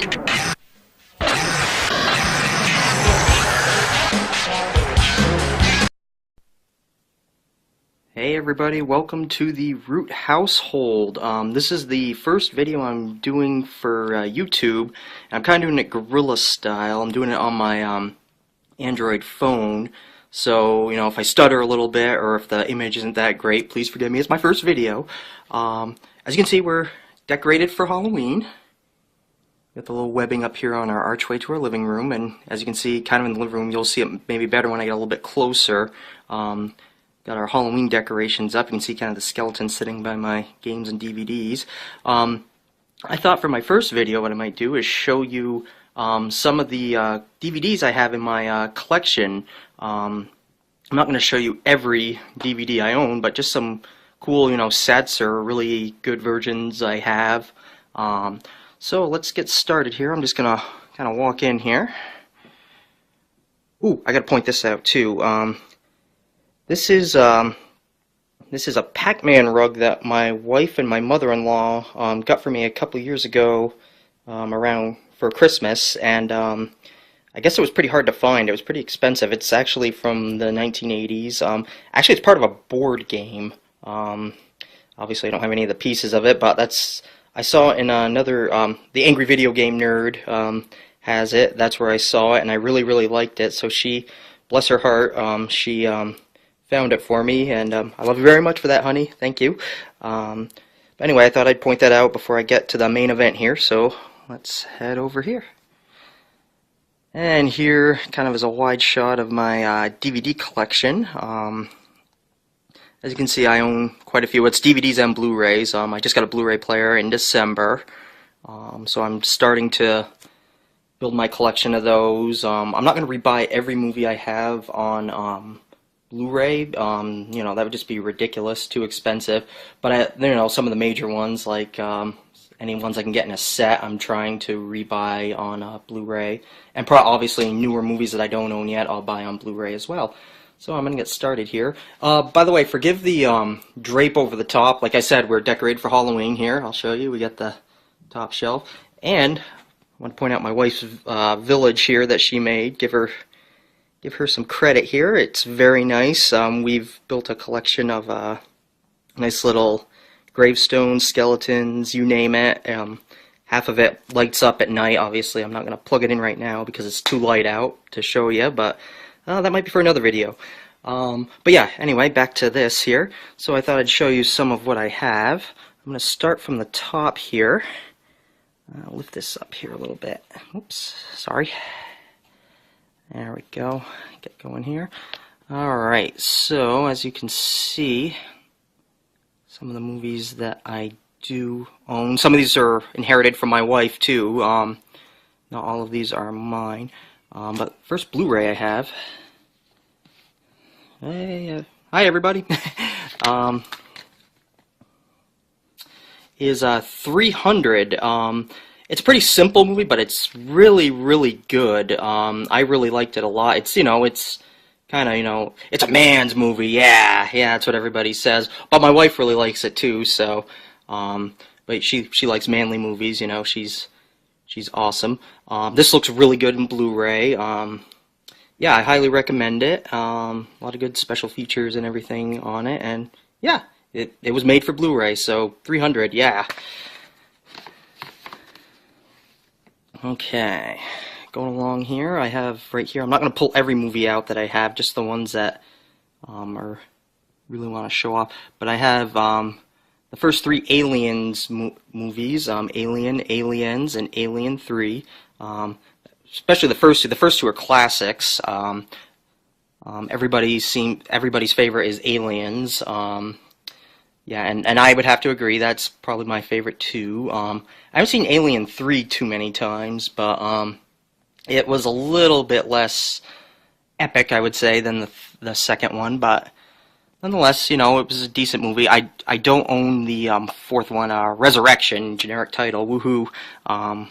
Hey everybody, welcome to the Root household. This is the first video I'm doing for YouTube. I'm kind of doing it guerrilla style. I'm doing it on my Android phone. So, you know, if I stutter a little bit or if the image isn't that great, please forgive me. It's my first video. As you can see, we're decorated for Halloween. Got the little webbing up here on our archway to our living room, and as you can see, kind of in the living room, you'll see it maybe better when I get a little bit closer. Got our Halloween decorations up. You can see kind of the skeleton sitting by my games and DVDs. I thought for my first video what I might do is show you some of the DVDs I have in my collection. I'm not going to show you every DVD I own, but just some cool, you know, sets or really good versions I have. So let's get started here. I'm just going to kind of walk in here. Ooh, I got to point this out too. This is a Pac-Man rug that my wife and my mother-in-law got for me a couple years ago around for Christmas, and I guess it was pretty hard to find. It was pretty expensive. It's actually from the 1980s. Actually, it's part of a board game. Obviously, I don't have any of the pieces of it, but I saw it in another, the Angry Video Game Nerd has it. That's where I saw it, and I really, really liked it. So she, bless her heart, she found it for me, and I love you very much for that, honey. Thank you. But anyway, I thought I'd point that out before I get to the main event here, so let's head over here. And here kind of is a wide shot of my DVD collection. As you can see, I own quite a few. It's DVDs and Blu-rays. I just got a Blu-ray player in December, so I'm starting to build my collection of those. I'm not going to rebuy every movie I have on Blu-ray, you know, that would just be ridiculous, too expensive. But you know, some of the major ones, like any ones I can get in a set, I'm trying to rebuy on Blu-ray. And obviously, newer movies that I don't own yet, I'll buy on Blu-ray as well. So I'm gonna get started here. By the way, forgive the drape over the top. Like I said, we're decorated for Halloween here. I'll show you. We got the top shelf, and I want to point out my wife's village here that she made. Give her some credit here. It's very nice. We've built a collection of nice little gravestones, skeletons, you name it. Half of it lights up at night. Obviously, I'm not going to plug it in right now because it's too light out to show you, but that might be for another video. But yeah, anyway, back to this here. So I thought I'd show you some of what I have. I'm going to start from the top here. I'll lift this up here a little bit. Oops, sorry. There we go. Get going here. Alright, so as you can see, some of the movies that I do own. Some of these are inherited from my wife too. Not all of these are mine. But first Blu-ray I have. Hey, hi everybody. Is 300. It's a pretty simple movie, but it's really, really good. I really liked it a lot. It's, you know, it's kind of, you know, it's a man's movie. Yeah, that's what everybody says. But my wife really likes it too. So, but she likes manly movies. You know, she's awesome. This looks really good in Blu-ray. Yeah, I highly recommend it. A lot of good special features and everything on it, and yeah, it was made for Blu-ray. So 300, yeah. Okay, going along here, I have right here, I'm not going to pull every movie out that I have, just the ones that are really want to show off, but I have the first three Aliens movies, Alien, Aliens, and Alien 3, especially the first two. The first two are classics. Everybody's favorite is Aliens. Yeah, and I would have to agree, that's probably my favorite too. I haven't seen Alien 3 too many times, but it was a little bit less epic, I would say, than the second one, but nonetheless, you know, it was a decent movie. I don't own the fourth one, Resurrection, generic title, woohoo. I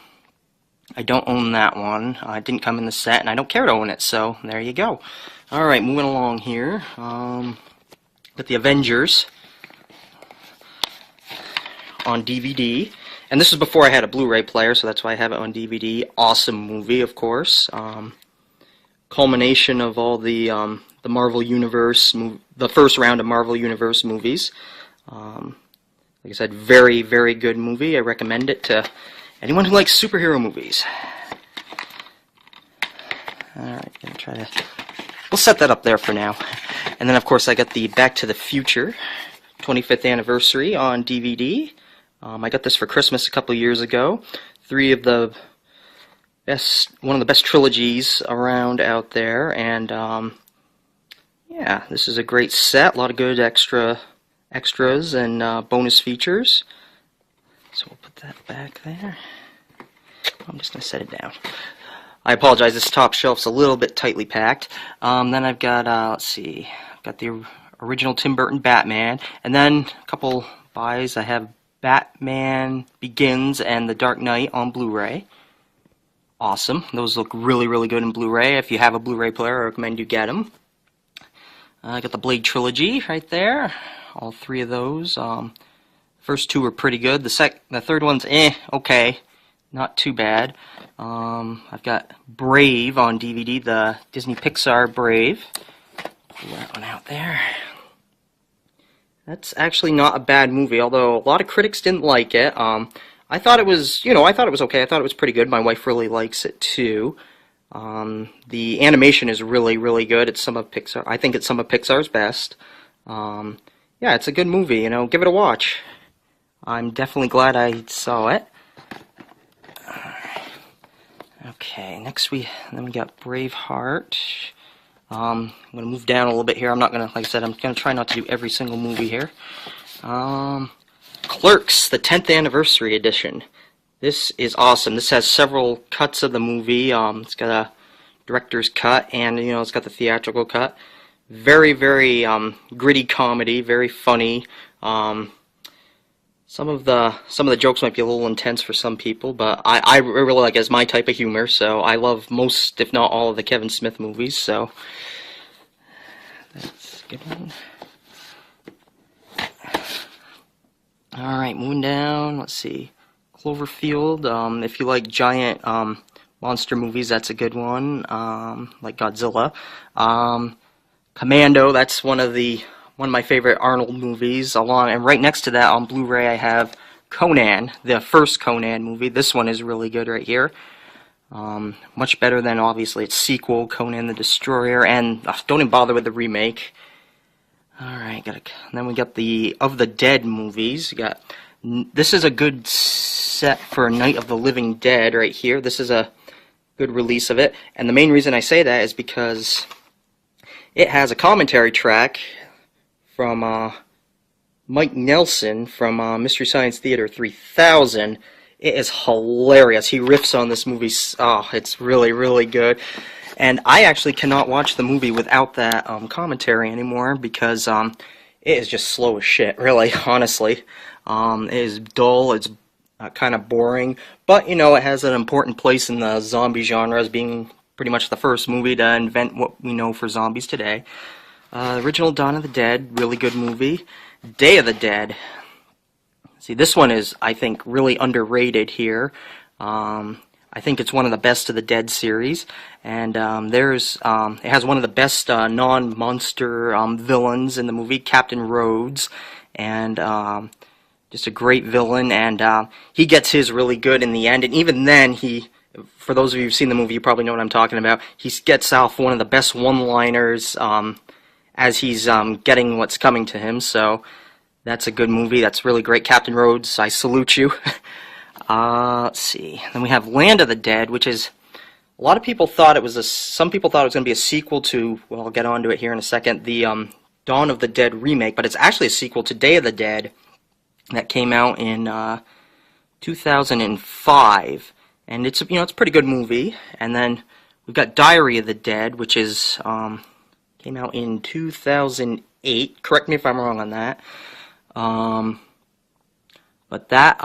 don't own that one. It didn't come in the set, and I don't care to own it, so there you go. Alright, moving along here. Got the Avengers on DVD, And this is before I had a Blu-ray player, so that's why I have it on DVD. Awesome movie, of course. Culmination of all the Marvel Universe, the first round of Marvel Universe movies. Like I said, very, very good movie. I recommend it to anyone who likes superhero movies. Alright, gonna try to... We'll set that up there for now. And then, of course, I got the Back to the Future 25th anniversary on DVD. I got this for Christmas a couple of years ago. One of the best trilogies around out there, and yeah, this is a great set. A lot of good extras and bonus features. So we'll put that back there. I'm just gonna set it down. I apologize. This top shelf's a little bit tightly packed. Then I've got let's see, I've got the original Tim Burton Batman, and then a couple buys. I have Batman Begins and The Dark Knight on Blu-ray. Awesome. Those look really, really good in Blu-ray. If you have a Blu-ray player, I recommend you get them. I got the Blade Trilogy right there. All three of those. First two were pretty good. The third one's okay. Not too bad. I've got Brave on DVD, the Disney Pixar Brave. Pull that one out there. That's actually not a bad movie, although a lot of critics didn't like it. I thought it was, I thought it was okay. I thought it was pretty good. My wife really likes it too. The animation is really, really good. It's some of Pixar. I think it's some of Pixar's best. Yeah, it's a good movie. Give it a watch. I'm definitely glad I saw it. Okay, next we got Braveheart. I'm gonna move down a little bit here. I'm not gonna, like I said, I'm gonna try not to do every single movie here. Clerks, the 10th anniversary edition. This is awesome. This has several cuts of the movie. It's got a director's cut, and it's got the theatrical cut. Very, very gritty comedy, very funny. Some of the jokes might be a little intense for some people, but I really like it as my type of humor. So I love most, if not all, of the Kevin Smith movies. So that's a good one. All right, moving down. Let's see, Cloverfield. If you like giant monster movies, that's a good one. Like Godzilla. Commando. That's one of my favorite Arnold movies. And right next to that on Blu-ray, I have Conan, the first Conan movie. This one is really good right here. Much better than, obviously, its sequel, Conan the Destroyer, and don't even bother with the remake. Alright, then we got the Of the Dead movies. This is a good set for Night of the Living Dead right here. This is a good release of it, and the main reason I say that is because it has a commentary track from Mike Nelson from Mystery Science Theater 3000. It is hilarious. He riffs on this movie. Oh, it's really, really good. And I actually cannot watch the movie without that commentary anymore because it is just slow as shit, really, honestly. It is dull, it's kind of boring, but, it has an important place in the zombie genre as being pretty much the first movie to invent what we know for zombies today. Original Dawn of the Dead, really good movie. Day of the Dead. See, this one is, I think, really underrated here. I think it's one of the best of the Dead series, and it has one of the best non-monster villains in the movie, Captain Rhodes, and just a great villain, and he gets his really good in the end, and even then, for those of you who've seen the movie, you probably know what I'm talking about, he gets off one of the best one-liners as he's getting what's coming to him, so that's a good movie. That's really great. Captain Rhodes, I salute you. Let's see. Then we have Land of the Dead, which is, a lot of people thought it was some people thought it was going to be a sequel to, well, I'll get onto it here in a second, the Dawn of the Dead remake, but it's actually a sequel to Day of the Dead that came out in 2005, and it's it's a pretty good movie. And then we've got Diary of the Dead, which is came out in 2008. Correct me if I'm wrong on that. But that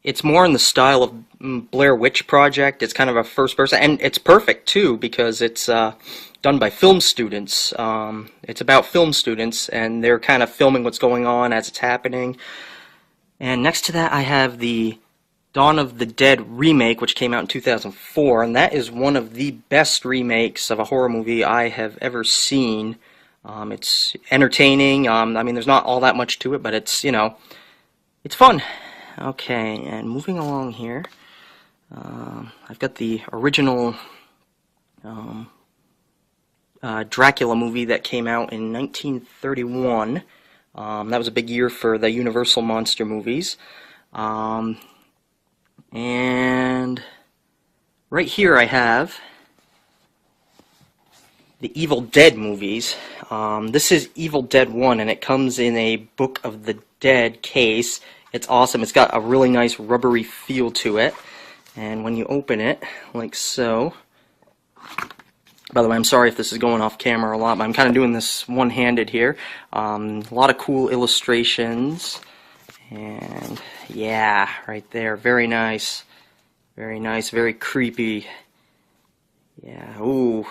it's more in the style of Blair Witch Project. It's kind of a first person, and it's perfect too because it's done by film students. It's about film students, and they're kind of filming what's going on as it's happening. And next to that, I have the Dawn of the Dead remake, which came out in 2004, and that is one of the best remakes of a horror movie I have ever seen. It's entertaining. I mean, there's not all that much to it, but it's, you know, it's fun. Okay, and moving along here, I've got the original Dracula movie that came out in 1931. That was a big year for the Universal monster movies. And right here I have the Evil Dead movies. This is Evil Dead 1, and it comes in a Book of the Dead case. It's awesome. It's got a really nice rubbery feel to it. And when you open it, like so... By the way, I'm sorry if this is going off camera a lot, but I'm kind of doing this one-handed here. A lot of cool illustrations. And yeah, right there. Very nice. Very nice. Very creepy. Yeah, ooh.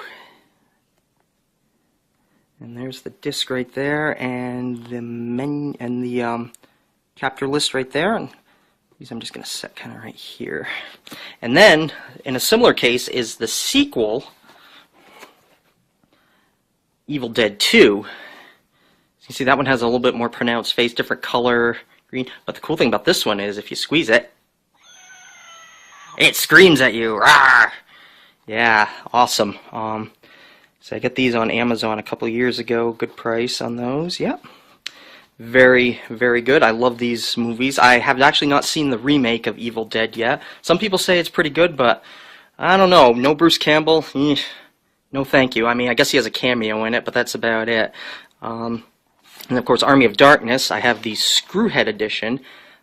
And there's the disc right there, and the menu and the chapter list right there. And these I'm just going to set kind of right here. And then, in a similar case, is the sequel, Evil Dead 2. You see that one has a little bit more pronounced face, different color, green. But the cool thing about this one is if you squeeze it, it screams at you. Rawr! Yeah, awesome. So I got these on Amazon a couple years ago. Good price on those. Yep. Very, very good. I love these movies. I have actually not seen the remake of Evil Dead yet. Some people say it's pretty good, but I don't know. No Bruce Campbell. No thank you. I mean, I guess he has a cameo in it, but that's about it. And of course, Army of Darkness. I have the Screwhead edition.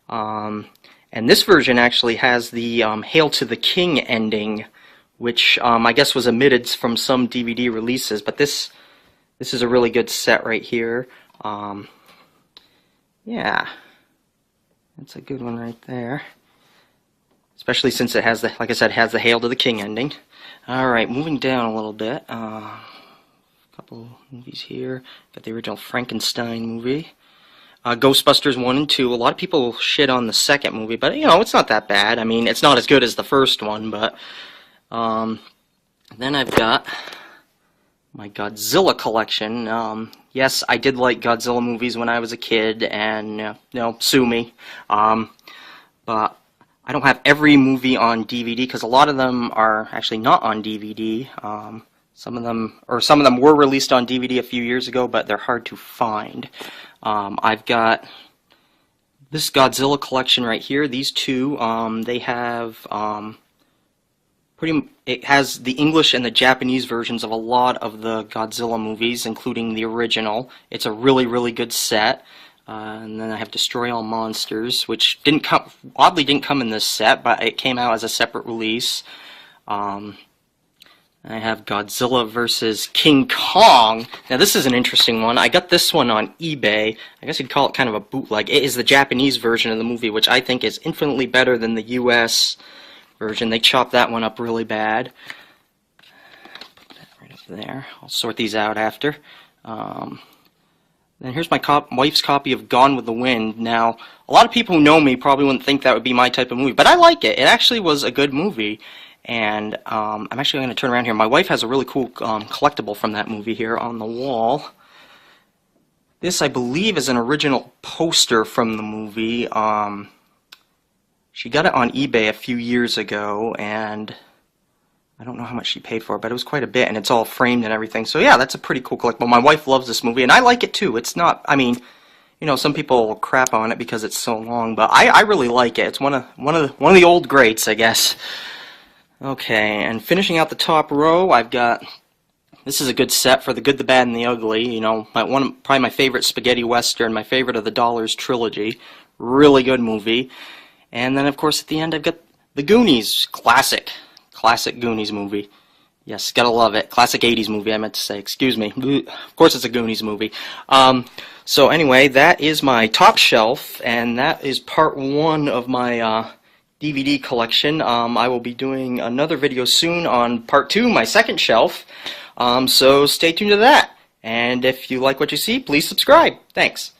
And this version actually has the Hail to the King ending, which I guess was omitted from some DVD releases. But this is a really good set right here. Yeah, that's a good one right there. Especially since it has the, like I said, has the Hail to the King ending. Alright, moving down a little bit. A couple movies here. Got the original Frankenstein movie. Ghostbusters 1 and 2. A lot of people shit on the second movie, but, you know, it's not that bad. I mean, it's not as good as the first one, but... then I've got my Godzilla collection. Yes, I did like Godzilla movies when I was a kid, and, sue me. But I don't have every movie on DVD, because a lot of them are actually not on DVD. Some of them were released on DVD a few years ago, but they're hard to find. I've got this Godzilla collection right here. These two, they have it has the English and the Japanese versions of a lot of the Godzilla movies, including the original. It's a really, really good set. And then I have Destroy All Monsters, which oddly didn't come in this set, but it came out as a separate release. I have Godzilla vs. King Kong. Now this is an interesting one. I got this one on eBay. I guess you'd call it kind of a bootleg. It is the Japanese version of the movie, which I think is infinitely better than the US version. They chopped that one up really bad. Put that right up there. I'll sort these out after. Then here's my wife's copy of Gone with the Wind. Now, a lot of people who know me probably wouldn't think that would be my type of movie, but I like it. It actually was a good movie. And I'm actually going to turn around here. My wife has a really cool collectible from that movie here on the wall. This, I believe, is an original poster from the movie. She got it on eBay a few years ago, and I don't know how much she paid for it, but it was quite a bit, and it's all framed and everything. So yeah, that's a pretty cool collectible. My wife loves this movie, and I like it too. It's not, I mean, you know, some people crap on it because it's so long, but I really like it. It's one of the old greats, I guess. Okay, and finishing out the top row, I've got, this is a good set for The Good, the Bad, and the Ugly. You know, probably my favorite spaghetti western, my favorite of the Dollars trilogy. Really good movie. And then, of course, at the end, I've got The Goonies, classic Goonies movie. Yes, gotta love it. Classic 80s movie, I meant to say. Excuse me. Of course it's a Goonies movie. So anyway, that is my top shelf, and that is part 1 of my DVD collection. I will be doing another video soon on part 2, my second shelf. So stay tuned to that. And if you like what you see, please subscribe. Thanks.